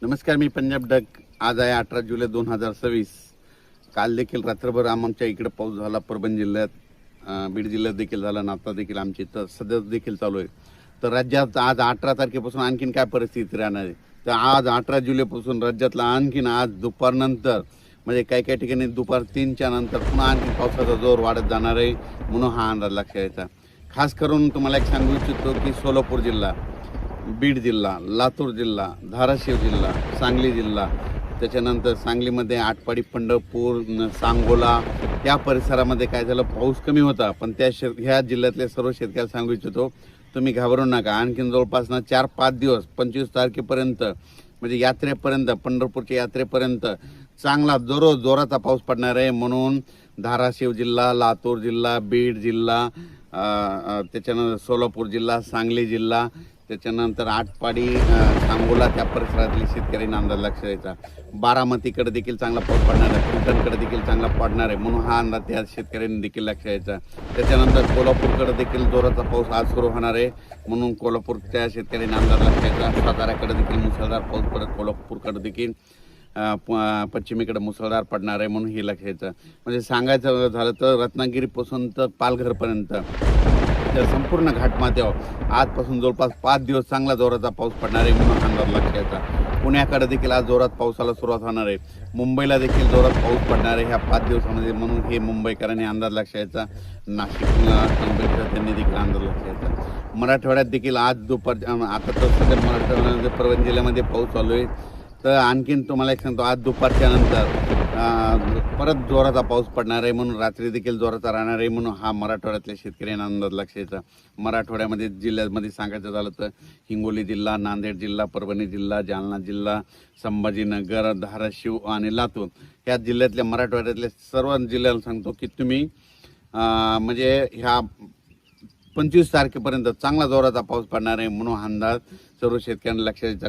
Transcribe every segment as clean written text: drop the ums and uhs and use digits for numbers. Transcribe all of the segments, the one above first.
नमस्कार, मी पंजाब डक. आज आहे 18 जुलै 2026. काल देखील रात्रभर आमच्या इकडे पाऊस झाला. परभणी जिल्ह्यात, बीड जिल्ह्यात देखील झाला, नाता देखील आमची तर सध्या देखील चालू आहे. तर राज्यात आज 18 तारखेपासून आणखीन काय परिस्थिती राहणार आहे, तर आज 18 जुलैपासून राज्यातला आणखीन आज दुपारनंतर म्हणजे काही ठिकाणी दुपार 3च्या नंतर पुन्हा आणखी पावसाचा जोर वाढत जाणार आहे म्हणून हा अंदाज लक्षात यायचा. खास करून तुम्हाला एक सांगू इच्छितो की सोलापूर जिल्हा, बीड जिल्हा, लातूर जिल्हा, धाराशिव जिल्हा, सांगली जिल्हा, त्याच्यानंतर सांगलीमध्ये आटपाडी, पंढरपूर, सांगोला या परिसरामध्ये काय झालं, पाऊस कमी होता. पण ह्या जिल्ह्यातले सर्व शेतकऱ्याला सांगू इच्छितो, तुम्ही घाबरू नका. आणखीन जवळपास 4-5 दिवस 25 तारखेपर्यंत म्हणजे यात्रेपर्यंत, पंढरपूरच्या यात्रेपर्यंत चांगला जोराचा पाऊस पडणार आहे. म्हणून धाराशिव जिल्हा, लातूर जिल्हा, बीड जिल्हा, त्याच्यानंतर सोलापूर जिल्हा, सांगली जिल्हा, त्याच्यानंतर आटपाडी, सांगोला त्या परिसरातले शेतकऱ्यांना अंदाज लक्ष द्यायचा. बारामतीकडे देखील चांगला पाऊस पडणार आहे, फलटणकडे देखील चांगला पडणार आहे म्हणून हा अंदाज त्या शेतकऱ्यांनी देखील लक्ष द्यायचा. त्याच्यानंतर कोल्हापूरकडे देखील जोराचा पाऊस आज सुरू होणार आहे म्हणून कोल्हापूरच्या शेतकऱ्यांनी अंदाज लक्ष द्यायचा. साताऱ्याकडे देखील मुसळधार पाऊस पडत, कोल्हापूरकडे देखील पश्चिमेकडे मुसळधार पडणार आहे म्हणून हे लक्ष द्यायचं. म्हणजे सांगायचं झालं तर रत्नागिरीपासून तर पालघरपर्यंत तर संपूर्ण घाटमाथ्यावर आजपासून जवळपास 5 दिवस चांगला जोराचा पाऊस पडणार आहे म्हणून अंदाज लक्ष द्यायचा. पुण्याकडे देखील आज जोरात पावसाला सुरुवात होणार आहे. मुंबईला देखील जोरात पाऊस पडणार आहे ह्या 5 दिवसामध्ये म्हणून हे मुंबईकरांनी अंदाज लक्ष द्यायचा. नाशिकला, त्यांनी देखील अंदाज लक्ष द्यायचा. मराठवाड्यात देखील आज दुपार, आता तर सध्या मराठवाड्यामध्ये परभणी जिल्ह्यामध्ये पाऊस चालू आहे. तर आणखीन तुम्हाला एक सांगतो, आज दुपारच्या नंतर परत जोराचा पाऊस पडणार आहे म्हणून रात्री देखील जोराचा राहणार आहे म्हणून हा मराठवाड्यातल्या शेतकऱ्यांना अंदाज लक्ष द्यायचा. मराठवाड्यामध्ये जिल्ह्यामध्ये सांगायचं झालं तर हिंगोली जिल्हा, नांदेड जिल्हा, परभणी जिल्हा, जालना जिल्हा, संभाजीनगर, धाराशिव आणि लातूर ह्या जिल्ह्यातल्या, मराठवाड्यातल्या सर्व जिल्ह्याला सांगतो की तुम्ही म्हणजे ह्या 25 तारखेपर्यंत चांगला जोराचा पाऊस पडणार आहे म्हणून अंदाज सर्व शेतकऱ्यांना लक्ष द्यायचा.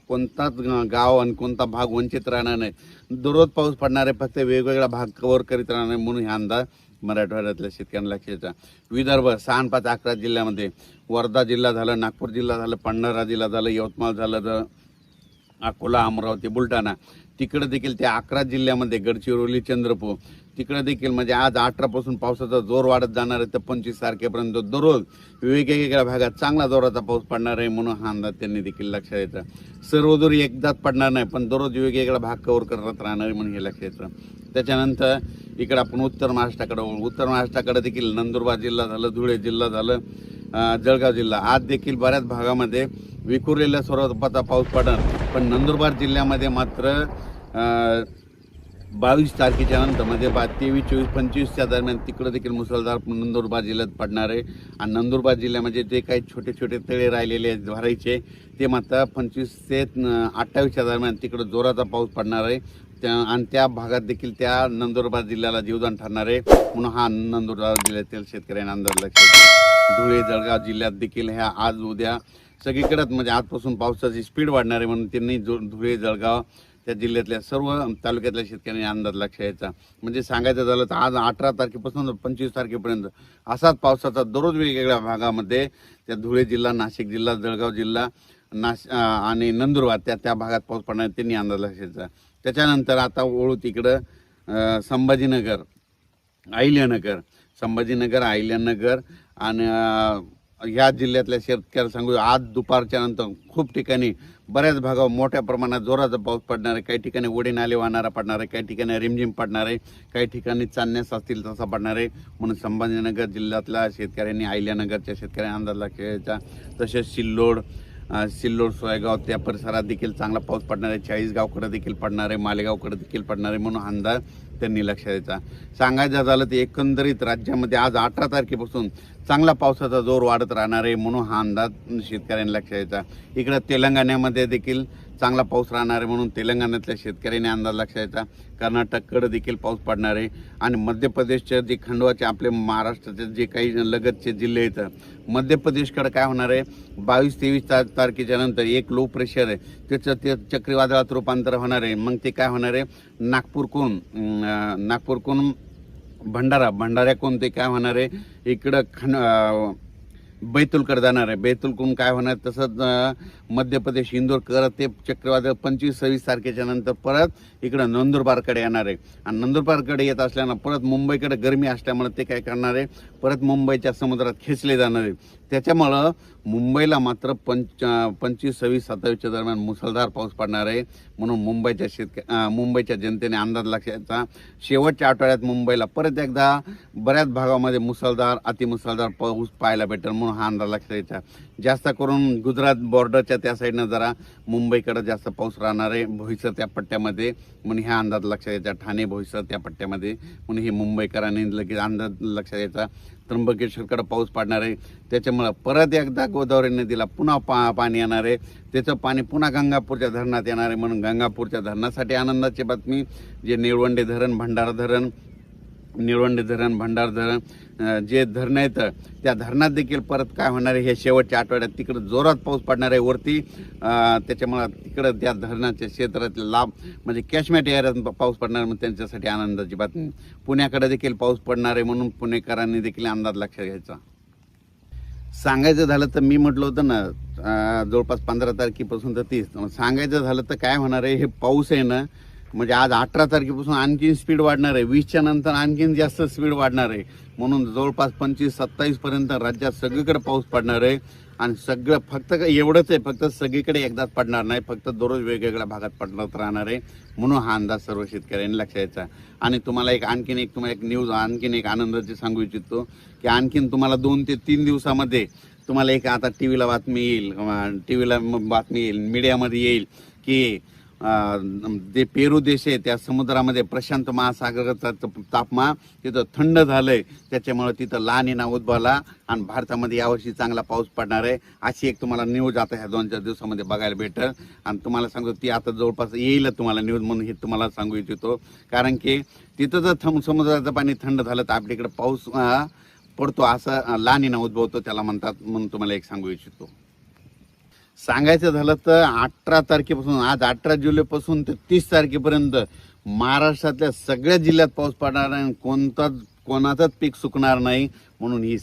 कोणताच गाव आणि कोणता भाग वंचित राहणार नाही. दररोज पाऊस पडणार आहे, फक्त वेगवेगळा भाग कव्हर करीत राहणार नाही म्हणून हा अंदाज मराठवाड्यातल्या शेतकऱ्यांना लक्ष द्यायचा. विदर्भ 6, 5, 11 जिल्ह्यामध्ये वर्धा जिल्हा झालं, नागपूर जिल्हा झालं, भंडारा जिल्हा झालं, यवतमाळ झालं, अकोला, अमरावती, बुलढाणा तिकडे देखील त्या 11 जिल्ह्यामध्ये, गडचिरोली, चंद्रपूर तिकडे देखील म्हणजे आज 18 पासून पावसाचा जोर वाढत जाणार आहे तर 25 तारखेपर्यंत दररोज वेगवेगळ्या भागात चांगला जोराचा पाऊस पडणार आहे म्हणून हा अंदाज त्यांनी देखील लक्ष द्यायचा. सर्वदूर एकदाच पडणार नाही पण दररोज वेगवेगळा भाग कव्हर करत राहणार आहे म्हणून हे लक्ष द्यायचं. त्याच्यानंतर इकडे आपण उत्तर महाराष्ट्राकडे देखील नंदुरबार जिल्हा झालं, धुळे जिल्हा झालं, जळगाव जिल्हा आज देखील बऱ्याच भागामध्ये विखुरलेल्या स्वरूपाचा पाऊस पडणार. पण नंदुरबार जिल्ह्यामध्ये मात्र 22 तारखेच्या नंतर म्हणजे 23, 24, 25च्या दरम्यान तिकडं देखील मुसळधार नंदुरबार जिल्ह्यात पडणार आहे. आणि नंदुरबार जिल्ह्यामध्ये जे काही छोटे छोटे तळे राहिलेले आहेत भरायचे ते मात्र 25 ते 28च्या दरम्यान तिकडं जोराचा पाऊस पडणार आहे. आणि त्या भागात देखील त्या नंदुरबार जिल्ह्याला जीवदान ठरणार आहे म्हणून हा नंदुरबार जिल्ह्यातील शेतकऱ्यांना अंदाज लक्ष द्यायचा. धुळे, जळगाव जिल्ह्यात देखील ह्या आज उद्या सगळीकडेच म्हणजे आजपासून पावसाची स्पीड वाढणार आहे म्हणून त्यांनी धुळे, जळगाव त्या जिल्ह्यातल्या सर्व तालुक्यातल्या शेतकऱ्यांनी अंदाज लक्ष द्यायचा. म्हणजे सांगायचं झालं तर आज 18 तारखेपासून 25 तारखेपर्यंत असाच पावसाचा दररोज वेगवेगळ्या भागामध्ये त्या धुळे जिल्हा, नाशिक जिल्हा, जळगाव जिल्हा, आणि नंदुरबार त्या भागात पाऊस पडणार त्यांनी अंदाज लक्ष द्यायचा. त्याच्यानंतर आता वळू तिकडं संभाजीनगर, अहिल्यानगर आणि ह्या जिल्ह्यातल्या शेतकऱ्याला सांगू, आज दुपारच्या नंतर खूप ठिकाणी बऱ्याच भागावर मोठ्या प्रमाणात जोराचा पाऊस पडणार आहे. काही ठिकाणी ओढे नाले वाहणारा पडणार आहे, काही ठिकाणी रिमझिम पडणार आहे, काही ठिकाणी चांदण्यास असतील तसा पडणार आहे म्हणून संभाजीनगर जिल्ह्यातल्या शेतकऱ्यांनी, अहिल्यानगरच्या शेतकऱ्यांनी अंदाज लक्ष द्यायचा. तसेच सिल्लोड, सोयगाव त्या परिसरात देखील चांगला पाऊस पडणार आहे. चाळीसगावकडे देखील पडणार आहे, मालेगावकडे देखील पडणार आहे म्हणून अंदाज त्यांनी लक्ष द्यायचा. सांगायचं झालं तर एकंदरीत राज्यामध्ये आज 18 तारखेपासून चांगला पावसाचा जोर वाढत राहणार आहे म्हणून हा अंदाज शेतकऱ्यांनी लक्ष द्यायचा. इकडं तेलंगणामध्ये देखील चांगला पाऊस राहणार आहे म्हणून तेलंगणातल्या शेतकऱ्यांनी अंदाज लक्ष द्यायचा. कर्नाटककडे देखील पाऊस पडणार आहे आणि मध्य प्रदेशच्या जे खंडवाचे आपले महाराष्ट्राचे जे काही लगतचे जिल्हे आहेत, मध्य प्रदेशकडे काय होणार आहे 22-23 तारखेच्या नंतर एक लो प्रेशर आहे त्याचं ते चक्रीवादळात रूपांतर होणार आहे. मग ते काय होणार आहे नागपूरकडून भंडाऱ्याकडून ते काय होणार आहे इकडं बैतूलकडे जाणार आहे. बैतूलकडून काय होणार, तसंच मध्य प्रदेश इंदोर करत ते चक्रीवादळ 25-26 तारखेच्या नंतर परत इकडं नंदुरबारकडे येणार आहे. आणि नंदुरबारकडे येत असल्यानं परत मुंबईकडे गरमी असल्यामुळे ते काय करणार आहे, परत मुंबईच्या समुद्रात खेचले जाणार आहे. त्याच्यामुळं मुंबईला मात्र 25-26-27च्या दरम्यान मुसळधार पाऊस पडणार आहे. म्हणून मुंबईच्या जनतेने अंदाज लक्षाचा, शेवटच्या आठवड्यात मुंबईला परत एकदा बऱ्याच भागामध्ये मुसळधार अतिमुसळधार पाऊस पाहायला भेटेल. म्हणून हा अंदाज लक्षात घ्यायचा. जास्त करून गुजरात बॉर्डरच्या त्या साईडनं जरा मुंबईकडे जास्त पाऊस राहणार आहे, भोईसर त्या पट्ट्यामध्ये. म्हणून ह्या अंदाज लक्षात घ्यायचा. ठाणे भोईसर त्या पट्ट्यामध्ये. म्हणून हे मुंबईकरांनी लगेच अंदाज लक्षात घ्यायचा. त्र्यंबकेश्वरकडे पाऊस पडणार आहे. त्याच्यामुळं परत एकदा गोदावरी नदीला पुन्हा पाणी येणार आहे. त्याचं पाणी पुन्हा गंगापूरच्या धरणात येणार आहे. म्हणून गंगापूरच्या धरणासाठी आनंदाची बातमी. जे निळवंडे धरण, भंडारा धरण, जे धरणं आहेत त्या धरणात देखील परत काय होणार आहे, हे शेवटच्या आठवड्यात तिकडे जोरात पाऊस पडणार आहे वरती. त्याच्यामुळं तिकडं त्या धरणाच्या क्षेत्रातले लाभ म्हणजे कॅशमेट एरियात पाऊस पडणार. मग त्यांच्यासाठी आनंदाची बातमी. पुण्याकडे देखील पाऊस पडणार आहे. म्हणून पुणेकरांनी देखील अंदाज लक्षात घ्यायचा. सांगायचं झालं तर मी म्हटलं होतं ना, जवळपास 15 तारखेपासून तर 30. सांगायचं झालं तर काय होणार आहे, हे पाऊस आहे ना, म्हणजे आज 18 तारखेपासून आणखीन स्पीड वाढणार आहे. 20च्या नंतर आणखीन जास्त स्पीड वाढणार आहे. म्हणून जवळपास 25-27 पर्यंत राज्यात सगळीकडे पाऊस पडणार आहे. आणि सगळं फक्त एवढंच आहे, फक्त सगळीकडे एकदाच पडणार नाही, फक्त दररोज वेगवेगळ्या भागात पडत राहणार आहे. म्हणून हा अंदाज सर्व शेतकऱ्यांनी लक्षात घ्यायचा. आणि तुम्हाला एक न्यूज, आणखीन एक आनंदाची सांगू इच्छितो की आणखीन तुम्हाला 2 ते 3 दिवसामध्ये तुम्हाला एक आता टीव्हीला बातमी येईल, मीडियामध्ये येईल की जे पेरू देश आहे त्या समुद्रामध्ये प्रशांत महासागराचा तापमान तिथं थंड झालंय. त्याच्यामुळे तिथं ला निना उद्भवला आणि भारतामध्ये यावर्षी चांगला पाऊस पडणार आहे. अशी एक तुम्हाला न्यूज आता ह्या 2-4 दिवसामध्ये बघायला भेटेल. आणि तुम्हाला सांगतो ती आता जवळपास येईल तुम्हाला न्यूज, म्हणून हे तुम्हाला सांगू इच्छितो. कारण की तिथं जर समुद्राचं पाणी थंड झालं तर आपल्याकडे पाऊस पडतो, असं ला निना उद्भवतो त्याला म्हणतात. म्हणून तुम्हाला एक सांगू इच्छितो. सांगायचं झालं तर 18 तारखेपासून, आज 18 जुलैपासून ते 30 तारखेपर्यंत महाराष्ट्रातल्या सगळ्या जिल्ह्यात पाऊस पडणार आहे. कोणाचंच पीक सुकणार नाही. म्हणून ही